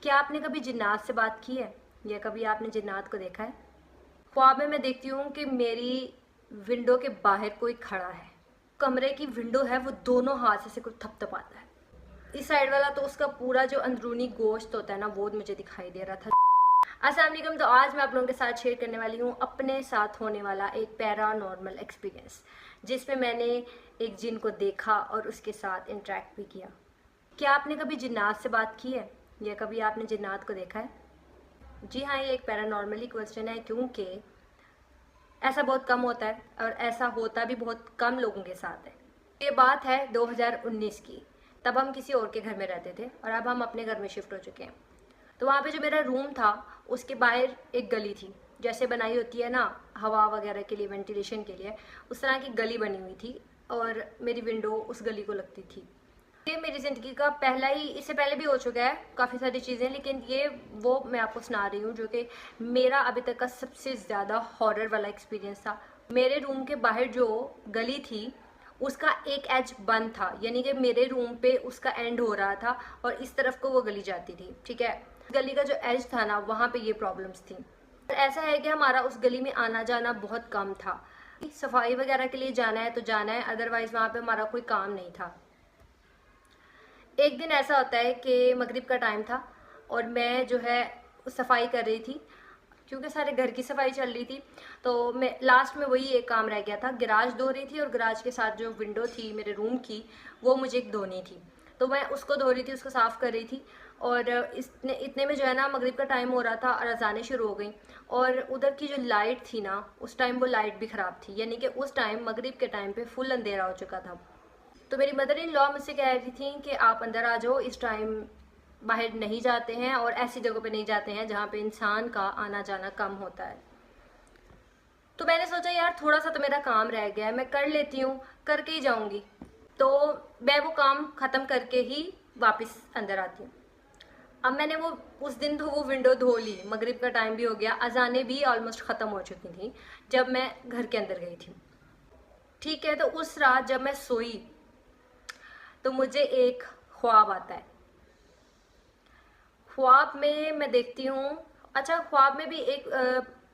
क्या आपने कभी जिन्नात से बात की है या कभी आपने जिन्नात को देखा है? ख्वाब में मैं देखती हूँ कि मेरी विंडो के बाहर कोई खड़ा है। कमरे की विंडो है वो दोनों हाथ से कोई थपथपाता है। इस साइड वाला तो उसका पूरा जो अंदरूनी गोश्त होता है ना वो मुझे दिखाई दे रहा था। अस्सलाम वालेकुम। तो आज मैं आप लोगों के साथ शेयर करने वाली हूँ अपने साथ होने वाला एक पैरानॉर्मल एक्सपीरियंस, जिसमें मैंने एक जिन को देखा और उसके साथ इंटरेक्ट भी किया। क्या आपने कभी जिन्नात से बात की है या कभी आपने जिन्नात को देखा है? जी हाँ, ये एक पैरानॉर्मली क्वेश्चन है क्योंकि ऐसा बहुत कम होता है और ऐसा होता भी बहुत कम लोगों के साथ है। ये बात है 2019 की। तब हम किसी और के घर में रहते थे और अब हम अपने घर में शिफ्ट हो चुके हैं। तो वहाँ पे जो मेरा रूम था उसके बाहर एक गली थी, जैसे बनाई होती है ना हवा वगैरह के लिए, वेंटिलेशन के लिए, उस तरह की गली बनी हुई थी और मेरी विंडो उस गली को लगती थी। ये मेरी ज़िंदगी का पहला ही, इससे पहले भी हो चुका है काफ़ी सारी चीज़ें, लेकिन ये वो मैं आपको सुना रही हूँ जो कि मेरा अभी तक का सबसे ज़्यादा हॉरर वाला एक्सपीरियंस था। मेरे रूम के बाहर जो गली थी उसका एक एज बंद था, यानी कि मेरे रूम पे उसका एंड हो रहा था और इस तरफ को वो गली जाती थी। ठीक है, गली का जो एज था ना वहाँ पे ये प्रॉब्लम्स थी। ऐसा है कि हमारा उस गली में आना जाना बहुत कम था। सफाई वगैरह के लिए जाना है तो जाना है, अदरवाइज वहाँ पे हमारा कोई काम नहीं था। एक दिन ऐसा होता है कि मगरिब का टाइम था और मैं जो है सफाई कर रही थी, क्योंकि सारे घर की सफाई चल रही थी। तो मैं लास्ट में वही एक काम रह गया था, गराज धो रही थी और गराज के साथ जो विंडो थी मेरे रूम की वो मुझे एक धोनी थी। तो मैं उसको धो रही थी, उसको साफ़ कर रही थी और इतने में जो है ना मगरिब का टाइम हो रहा था और अजानें शुरू हो गई। और उधर की जो लाइट थी ना उस टाइम वो लाइट भी ख़राब थी, यानी कि उस टाइम मगरिब के टाइम पे फुल अंधेरा हो चुका था। तो मेरी मदर इन लॉ मुझसे कह रही थी कि आप अंदर आ जाओ, इस टाइम बाहर नहीं जाते हैं और ऐसी जगहों पे नहीं जाते हैं जहाँ पे इंसान का आना जाना कम होता है। तो मैंने सोचा यार थोड़ा सा तो मेरा काम रह गया है, मैं कर लेती हूँ, करके ही जाऊँगी। तो मैं वो काम ख़त्म करके ही वापस अंदर आती हूँ। अब मैंने वो उस दिन तो वो विंडो धो ली, मगरिब का टाइम भी हो गया, अजानें भी ऑलमोस्ट ख़त्म हो चुकी थी जब मैं घर के अंदर गई थी। ठीक है, तो उस रात जब मैं सोई तो मुझे एक ख्वाब आता है। ख्वाब में मैं देखती हूँ, अच्छा ख्वाब में भी एक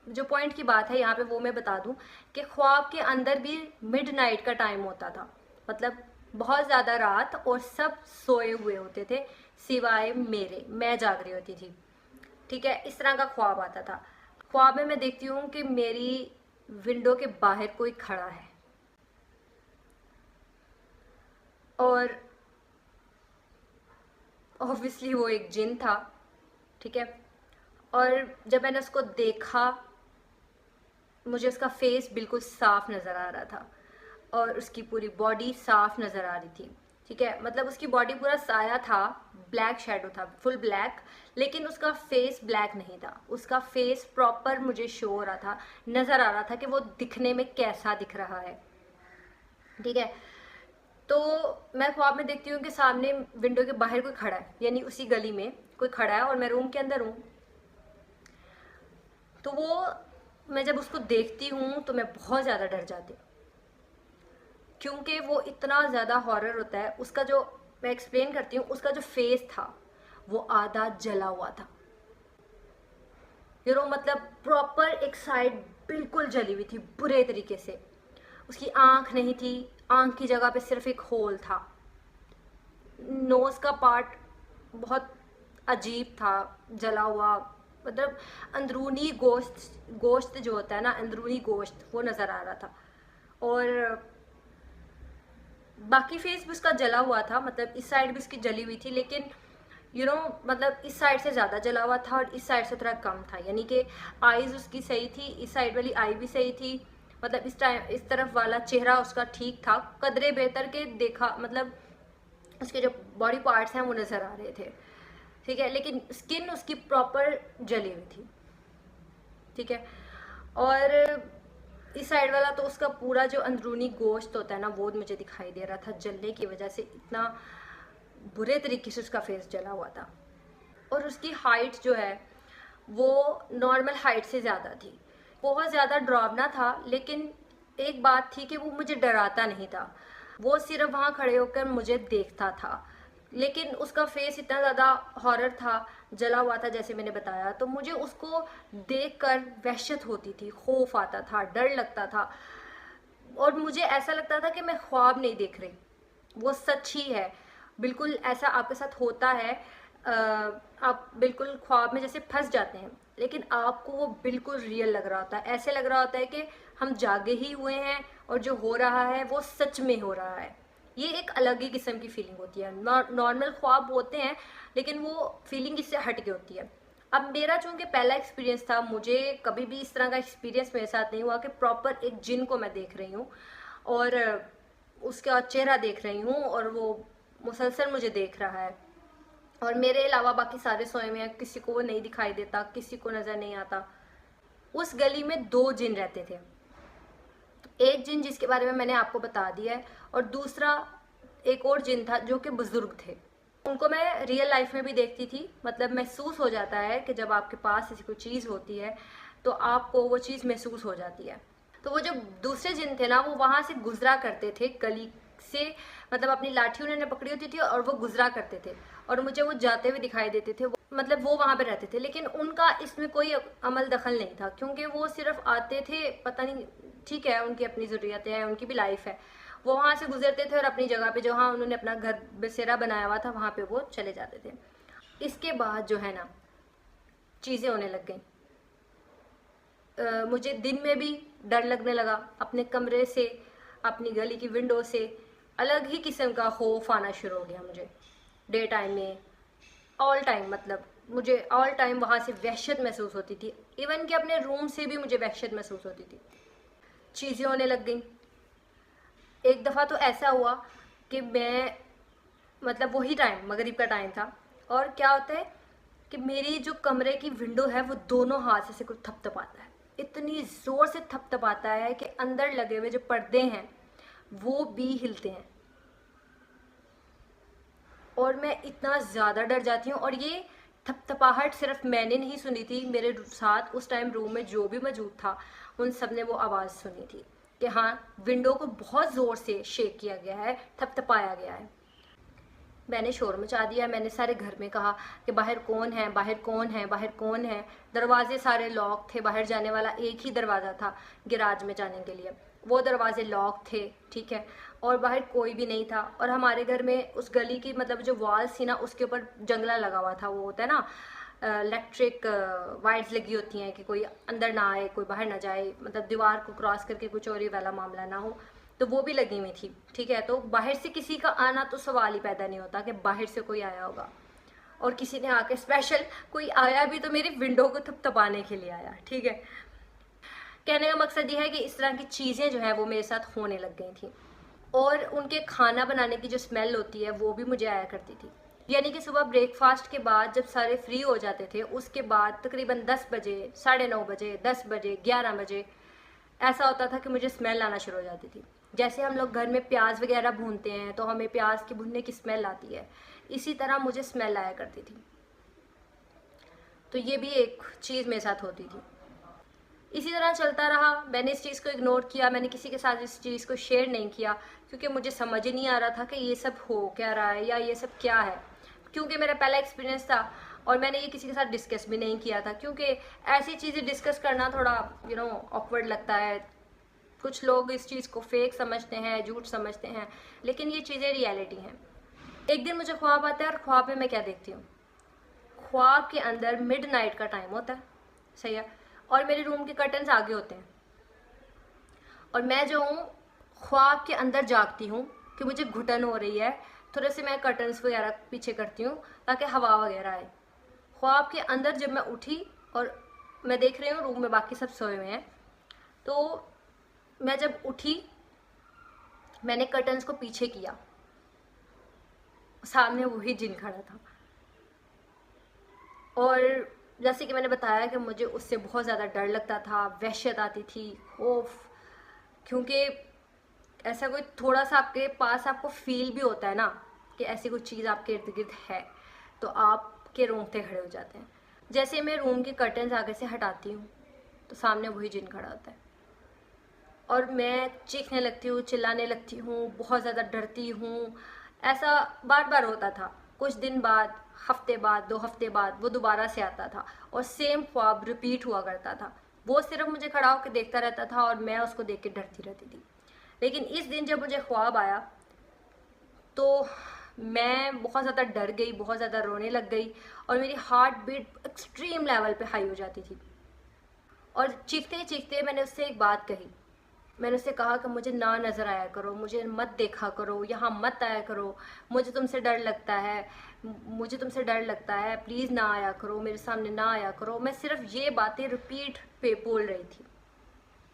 जो पॉइंट की बात है यहाँ पे वो मैं बता दूँ कि ख्वाब के अंदर भी मिडनाइट का टाइम होता था, मतलब बहुत ज़्यादा रात और सब सोए हुए होते थे सिवाय मेरे, मैं जाग रही होती थी। ठीक है, इस तरह का ख्वाब आता था। ख्वाब में मैं देखती हूँ कि मेरी विंडो के बाहर कोई खड़ा है और ऑब्वियसली वो एक जिन था। ठीक है, और जब मैंने उसको देखा मुझे उसका फेस बिल्कुल साफ नज़र आ रहा था और उसकी पूरी बॉडी साफ नज़र आ रही थी। ठीक है, मतलब उसकी बॉडी पूरा साया था, ब्लैक शेडो था, फुल ब्लैक, लेकिन उसका फेस ब्लैक नहीं था। उसका फेस प्रॉपर मुझे शो हो रहा था, नज़र आ रहा था कि वो दिखने में कैसा दिख रहा है। ठीक है, तो मैं ख्वाब में देखती हूँ कि सामने विंडो के बाहर कोई खड़ा है, यानी उसी गली में कोई खड़ा है और मैं रूम के अंदर हूँ। तो वो मैं जब उसको देखती हूँ तो मैं बहुत ज़्यादा डर जाती हूँ, क्योंकि वो इतना ज़्यादा हॉरर होता है। उसका जो, मैं एक्सप्लेन करती हूँ, उसका जो फेस था वो आधा जला हुआ था, मतलब प्रॉपर एक साइड बिल्कुल जली हुई थी बुरे तरीके से। उसकी आँख नहीं थी, आँख की जगह पे सिर्फ एक होल था। नोज़ का पार्ट बहुत अजीब था, जला हुआ, मतलब अंदरूनी गोश्त जो होता है ना, अंदरूनी गोश्त वो नज़र आ रहा था। और बाकी फेस भी उसका जला हुआ था, मतलब इस साइड भी उसकी जली हुई थी, लेकिन मतलब इस साइड से ज़्यादा जला हुआ था और इस साइड से थोड़ा कम था, यानी कि आईज़ उसकी सही थी, इस साइड वाली आई भी सही थी, मतलब इस तरफ वाला चेहरा उसका ठीक था, कदरे बेहतर के देखा, मतलब उसके जो बॉडी पार्ट्स हैं वो नज़र आ रहे थे। ठीक है, लेकिन स्किन उसकी प्रॉपर जली हुई थी। ठीक है, और इस साइड वाला तो उसका पूरा जो अंदरूनी गोश्त होता है ना वो मुझे दिखाई दे रहा था, जलने की वजह से इतना बुरे तरीके से उसका फेस जला हुआ था। और उसकी हाइट जो है वो नॉर्मल हाइट से ज़्यादा थी, बहुत ज़्यादा डरावना था। लेकिन एक बात थी कि वो मुझे डराता नहीं था, वो सिर्फ वहाँ खड़े होकर मुझे देखता था। लेकिन उसका फेस इतना ज़्यादा हॉरर था, जला हुआ था जैसे मैंने बताया, तो मुझे उसको देखकर वहशत होती थी, खौफ आता था, डर लगता था, और मुझे ऐसा लगता था कि मैं ख्वाब नहीं देख रही, वो सच ही है। बिल्कुल ऐसा आपके साथ होता है, आप बिल्कुल ख्वाब में जैसे फंस जाते हैं, लेकिन आपको वो बिल्कुल रियल लग रहा होता है, ऐसे लग रहा होता है कि हम जागे ही हुए हैं और जो हो रहा है वो सच में हो रहा है। ये एक अलग ही किस्म की फीलिंग होती है। नॉर्मल ख्वाब होते हैं, लेकिन वो फीलिंग इससे हट के होती है। अब मेरा चूंकि पहला एक्सपीरियंस था, मुझे कभी भी इस तरह का एक्सपीरियंस मेरे साथ नहीं हुआ कि प्रॉपर एक जिन को मैं देख रही हूँ और उसका चेहरा देख रही हूँ और वो मुसलसल मुझे देख रहा है, और मेरे अलावा बाकी सारे सोए हुए हैं, किसी को वो नहीं दिखाई देता, किसी को नज़र नहीं आता। उस गली में 2 जिन रहते थे। एक जिन जिसके बारे में मैंने आपको बता दिया है, और दूसरा एक और जिन था जो कि बुजुर्ग थे। उनको मैं रियल लाइफ में भी देखती थी, मतलब महसूस हो जाता है कि जब आपके पास ऐसी कोई चीज़ होती है तो आपको वो चीज़ महसूस हो जाती है। तो वो जो दूसरे जिन थे ना, वो वहाँ से गुजरा करते थे गली से, मतलब अपनी लाठी उन्होंने पकड़ी होती थी और वो गुजरा करते थे, और मुझे वो जाते हुए दिखाई देते थे। मतलब वो वहाँ पे रहते थे, लेकिन उनका इसमें कोई अमल दखल नहीं था, क्योंकि वो सिर्फ आते थे, पता नहीं, ठीक है उनकी अपनी ज़रूरियातें हैं, उनकी भी लाइफ है, वो वहाँ से गुजरते थे और अपनी जगह पे जहाँ उन्होंने अपना घर बसेरा बनाया हुआ था वहाँ पे वो चले जाते थे। इसके बाद जो है ना, चीज़ें होने लग गई। मुझे दिन में भी डर लगने लगा, अपने कमरे से, अपनी गली की विंडो से अलग ही किस्म का खौफ आना शुरू हो गया मुझे। डे टाइम में ऑल टाइम, मतलब मुझे ऑल टाइम वहाँ से वहशत महसूस होती थी, इवन कि अपने रूम से भी मुझे वहशत महसूस होती थी। चीज़ें होने लग गई। एक दफ़ा तो ऐसा हुआ कि मैं, मतलब वही टाइम मगरिब का टाइम था, और क्या होता है कि मेरी जो कमरे की विंडो है वो दोनों हाथ से कुछ थपथपाता है, इतनी ज़ोर से थपथपाता है कि अंदर लगे हुए जो पर्दे हैं वो भी हिलते हैं, और मैं इतना ज़्यादा डर जाती हूँ। और ये थपथपाहट सिर्फ मैंने नहीं सुनी थी, मेरे साथ उस टाइम रूम में जो भी मौजूद था उन सब ने वो आवाज़ सुनी थी कि हाँ, विंडो को बहुत ज़ोर से शेक किया गया है, थपथपाया गया है। मैंने शोर मचा दिया, मैंने सारे घर में कहा कि बाहर कौन है, बाहर कौन है, बाहर कौन है। दरवाजे सारे लॉक थे, बाहर जाने वाला एक ही दरवाज़ा था गैराज में जाने के लिए, वो दरवाजे लॉक थे, ठीक है, और बाहर कोई भी नहीं था। और हमारे घर में उस गली की, मतलब जो वॉल्स थी ना, उसके ऊपर जंगला लगा हुआ था, वो होता है ना इलेक्ट्रिक वायर्स लगी होती हैं कि कोई अंदर ना आए, कोई बाहर ना जाए, मतलब दीवार को क्रॉस करके कुछ चोरी वाला मामला ना हो, तो वो भी लगी हुई थी, ठीक है। तो बाहर से किसी का आना तो सवाल ही पैदा नहीं होता कि बाहर से कोई आया होगा, और किसी ने आके स्पेशल कोई आया भी तो मेरी विंडो को थपथपाने के लिए आया, ठीक है। कहने का मकसद ये है कि इस तरह की चीज़ें जो है वो मेरे साथ होने लग गई थी, और उनके खाना बनाने की जो स्मेल होती है वो भी मुझे आया करती थी। यानी कि सुबह ब्रेकफास्ट के बाद जब सारे फ्री हो जाते थे, उसके बाद तकरीबन 10 बजे, 9:30 बजे, 10 बजे, 11 बजे ऐसा होता था कि मुझे स्मेल आना शुरू हो जाती थी। जैसे हम लोग घर में प्याज वगैरह भूनते हैं तो हमें प्याज की भुनने की स्मेल आती है, इसी तरह मुझे स्मेल आया करती थी। तो ये भी एक चीज़ मेरे साथ होती थी। इसी तरह चलता रहा, मैंने इस चीज़ को इग्नोर किया, मैंने किसी के साथ इस चीज़ को शेयर नहीं किया, क्योंकि मुझे समझ ही नहीं आ रहा था कि ये सब हो क्या रहा है या ये सब क्या है, क्योंकि मेरा पहला एक्सपीरियंस था और मैंने ये किसी के साथ डिस्कस भी नहीं किया था, क्योंकि ऐसी चीज़ें डिस्कस करना थोड़ा ऑकवर्ड लगता है। कुछ लोग इस चीज़ को फेक समझते हैं, झूठ समझते हैं, लेकिन ये चीज़ें रियलिटी हैं। एक दिन मुझे ख्वाब आता है, और ख्वाब में मैं क्या देखती हूँ, ख्वाब के अंदर मिडनाइट का टाइम होता है, सही है, और मेरे रूम के कर्टन्स आगे होते हैं, और मैं जो हूँ ख्वाब के अंदर जागती हूँ कि मुझे घुटन हो रही है, थोड़े से मैं कर्टन्स वगैरह पीछे करती हूँ ताकि हवा वगैरह आए। ख्वाब के अंदर जब मैं उठी और मैं देख रही हूँ रूम में बाकी सब सोए हुए हैं, तो मैं जब उठी मैंने कर्टन्स को पीछे किया, सामने वही जिन खड़ा था। और जैसे कि मैंने बताया कि मुझे उससे बहुत ज़्यादा डर लगता था, वहशत आती थी, खौफ, क्योंकि ऐसा कोई थोड़ा सा आपके पास आपको फील भी होता है ना कि ऐसी कोई चीज़ आपके इर्द गिर्द है, तो आपके रोंगटे खड़े हो जाते हैं। जैसे मैं रूम के कर्टन्स आगे से हटाती हूँ तो सामने वही जिन खड़ा होता है, और मैं चीखने लगती हूँ, चिल्लाने लगती हूँ, बहुत ज़्यादा डरती हूँ। ऐसा बार बार होता था। कुछ दिन बाद हफ्ते बाद, 2 हफ्ते बाद वो दोबारा से आता था और सेम ख्वाब रिपीट हुआ करता था। वो सिर्फ मुझे खड़ा होकर देखता रहता था और मैं उसको देख के डरती रहती थी। लेकिन इस दिन जब मुझे ख्वाब आया तो मैं बहुत ज़्यादा डर गई, बहुत ज़्यादा रोने लग गई और मेरी हार्ट बीट एक्सट्रीम लेवल पे हाई हो जाती थी। और चीखते चीखते मैंने उससे एक बात कही। मैंने उससे कहा कि मुझे ना नज़र आया करो, मुझे मत देखा करो, यहाँ मत आया करो, मुझे तुमसे डर लगता है, मुझे तुमसे डर लगता है, प्लीज़ ना आया करो, मेरे सामने ना आया करो। मैं सिर्फ ये बातें रिपीट पे बोल रही थी।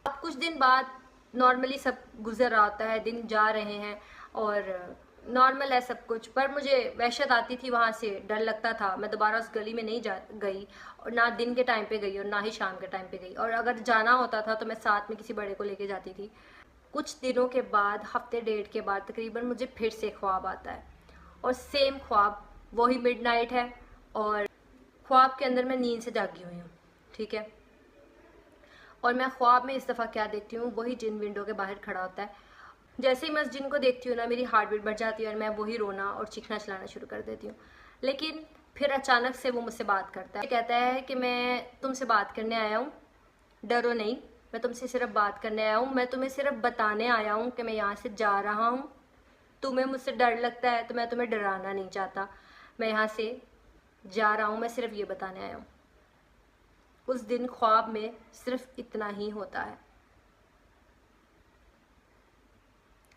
अब कुछ दिन बाद नॉर्मली सब गुजर रहा होता है, दिन जा रहे हैं और नॉर्मल है सब कुछ, पर मुझे वहशत आती थी, वहाँ से डर लगता था। मैं दोबारा उस गली में नहीं जा गई और ना दिन के टाइम पे गई और ना ही शाम के टाइम पे गई, और अगर जाना होता था तो मैं साथ में किसी बड़े को लेके जाती थी। कुछ दिनों के बाद, हफ्ते डेढ़ के बाद तकरीबन, मुझे फिर से ख्वाब आता है और सेम ख्वाब, वही मिडनाइट है और ख्वाब के अंदर मैं नींद से जागी हुई हूँ, ठीक है। और मैं ख्वाब में इस दफ़ा क्या देखती हूँ, वही जिन विंडो के बाहर खड़ा होता है। जैसे ही मैं उस जिन को देखती हूँ ना, मेरी हार्ट बीट बढ़ जाती है और मैं वही रोना और चीखना चलाना शुरू कर देती हूँ। लेकिन फिर अचानक से वो मुझसे बात करता है, कहता है कि मैं तुमसे बात करने आया हूँ, डरो नहीं, मैं तुमसे सिर्फ बात करने आया हूँ, मैं तुम्हें सिर्फ बताने आया हूँ कि मैं यहाँ से जा रहा हूँ। तुम्हें मुझसे डर लगता है तो मैं तुम्हें डराना नहीं चाहता, मैं यहाँ से जा रहा हूँ, मैं सिर्फ ये बताने आया हूँ। उस दिन ख्वाब में सिर्फ इतना ही होता है।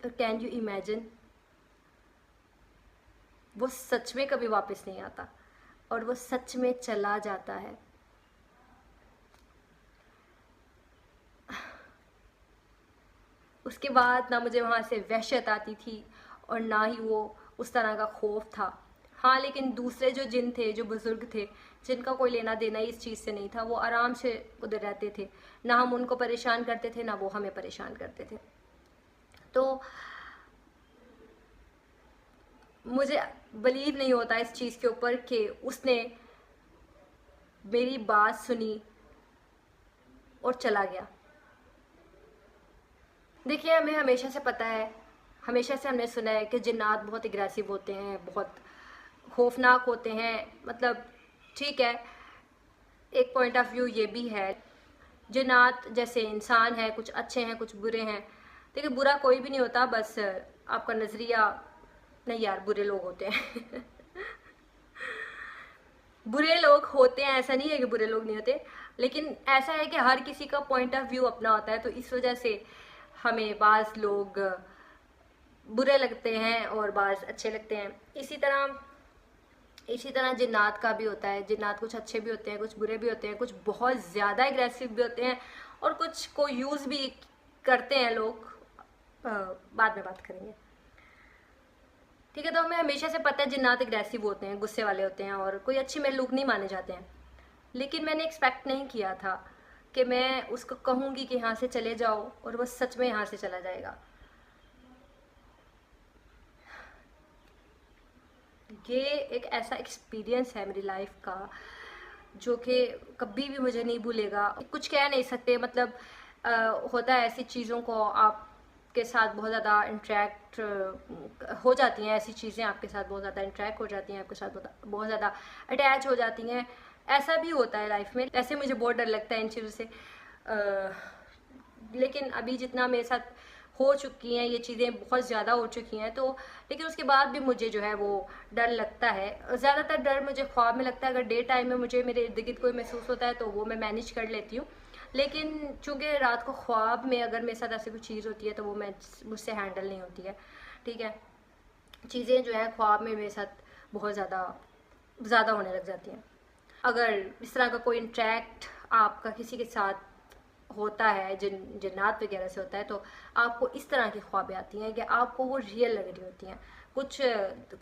कैन यू इमेजिन, वो सच में कभी वापस नहीं आता और वो सच में चला जाता है। उसके बाद ना मुझे वहाँ से वहशत आती थी और ना ही वो उस तरह का खौफ था। हाँ, लेकिन दूसरे जो जिन थे, जो बुज़ुर्ग थे, जिनका कोई लेना देना इस चीज़ से नहीं था, वो आराम से उधर रहते थे। ना हम उनको परेशान करते थे, ना वो हमें परेशान करते थे। तो मुझे बिलीव नहीं होता इस चीज़ के ऊपर कि उसने मेरी बात सुनी और चला गया। देखिए, हमें हमेशा से पता है, हमेशा से हमने सुना है कि जिन्नात बहुत एग्रेसिव होते हैं, बहुत खौफनाक होते हैं। मतलब ठीक है, एक पॉइंट ऑफ व्यू ये भी है, जिन्नात जैसे इंसान हैं, कुछ अच्छे हैं, कुछ बुरे हैं। देखिए, बुरा कोई भी नहीं होता, बस आपका नज़रिया, नहीं यार, बुरे लोग होते हैं बुरे लोग होते हैं, ऐसा नहीं है कि बुरे लोग नहीं होते, लेकिन ऐसा है कि हर किसी का पॉइंट ऑफ व्यू अपना होता है। तो इस वजह से हमें बाज़ लोग बुरे लगते हैं और बाज़ अच्छे लगते हैं। इसी तरह जिन्नात का भी होता है। जिन्नात कुछ अच्छे भी होते हैं, कुछ बुरे भी होते हैं, कुछ बहुत ज़्यादा एग्रेसिव भी होते हैं और कुछ को यूज़ भी करते हैं लोग। बाद में बात करेंगे, ठीक है। तो हमें हमेशा से पता है जिन्नात एग्रेसिव होते हैं, गुस्से वाले होते हैं और कोई अच्छी मखलूक नहीं माने जाते हैं। लेकिन मैंने एक्सपेक्ट नहीं किया था कि मैं उसको कहूँगी कि यहाँ से चले जाओ और वो सच में यहाँ से चला जाएगा। ये एक ऐसा एक्सपीरियंस है मेरी लाइफ का जो कि कभी भी मुझे नहीं भूलेगा। कुछ कह नहीं सकते, मतलब होता है ऐसी चीज़ों को आपके साथ बहुत ज़्यादा इंटरेक्ट हो जाती हैं, ऐसी चीज़ें आपके साथ बहुत ज़्यादा इंटरेक्ट हो जाती हैं, आपके साथ बहुत ज़्यादा अटैच हो जाती हैं। ऐसा भी होता है लाइफ में। ऐसे मुझे बहुत डर लगता है इन चीज़ों से, लेकिन अभी जितना मेरे साथ हो चुकी हैं ये चीज़ें, बहुत ज़्यादा हो चुकी हैं, तो लेकिन उसके बाद भी मुझे जो है वो डर लगता है। ज़्यादातर डर मुझे ख्वाब में लगता है। अगर डे टाइम में मुझे मेरे इर्द गिर्द कोई महसूस होता है तो वो मैं मैनेज कर लेती हूँ, लेकिन चूँकि रात को ख्वाब में अगर मेरे साथ ऐसी कोई चीज़ होती है तो वो मुझसे हैंडल नहीं होती है, ठीक है। चीज़ें जो है ख्वाब में मेरे साथ बहुत ज़्यादा होने लग जाती हैं। अगर इस तरह का कोई इंटरेक्ट आपका किसी के साथ होता है, जिन्नात वगैरह से होता है, तो आपको इस तरह की ख्वाबें आती हैं कि आपको वो रियल लग रही होती हैं। कुछ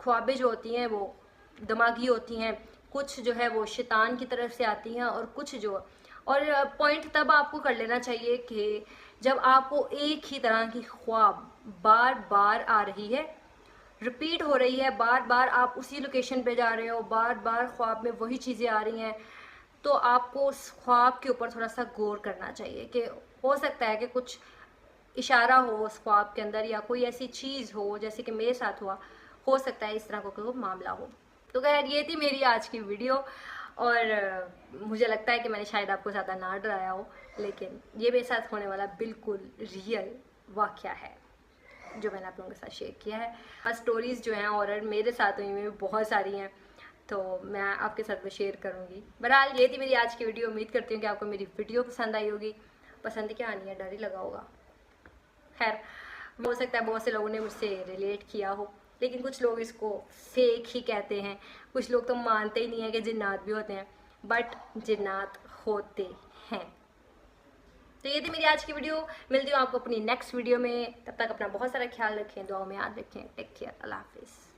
ख्वाबें जो होती हैं वो दिमागी होती हैं, कुछ जो है वो शैतान की तरफ से आती हैं और कुछ जो, और पॉइंट तब आपको कर लेना चाहिए कि जब आपको एक ही तरह की ख्वाब बार बार आ रही है, रिपीट हो रही है, बार बार आप उसी लोकेशन पे जा रहे हो, बार बार ख्वाब में वही चीज़ें आ रही हैं, तो आपको उस ख्वाब के ऊपर थोड़ा सा गौर करना चाहिए कि हो सकता है कि कुछ इशारा हो उस ख्वाब के अंदर, या कोई ऐसी चीज़ हो जैसे कि मेरे साथ हुआ, हो सकता है इस तरह का कोई मामला हो। तो खैर ये थी मेरी आज की वीडियो, और मुझे लगता है कि मैंने शायद आपको ज़्यादा ना डराया हो, लेकिन ये मेरे साथ होने वाला बिल्कुल रियल वाक़या है जो मैंने आप लोगों के साथ शेयर किया है। और स्टोरीज़ जो हैं हॉरर मेरे साथ हुई में बहुत सारी हैं, तो मैं आपके साथ वो शेयर करूँगी। बहरहाल ये थी मेरी आज की वीडियो। उम्मीद करती हूँ कि आपको मेरी वीडियो पसंद आई होगी। पसंद क्या आनी है, डर ही लगा होगा। खैर, हो सकता है बहुत से लोगों ने मुझसे रिलेट किया हो, लेकिन कुछ लोग इसको फेक ही कहते हैं। कुछ लोग तो मानते ही नहीं है कि जिन्नात भी होते हैं, बट जिन्नात होते हैं। तो ये थी मेरी आज की वीडियो। मिलती हूँ आपको अपनी नेक्स्ट वीडियो में। तब तक अपना बहुत सारा ख्याल रखें, दुआओं में याद रखें। टेक केयर, अल्लाह हाफिज़।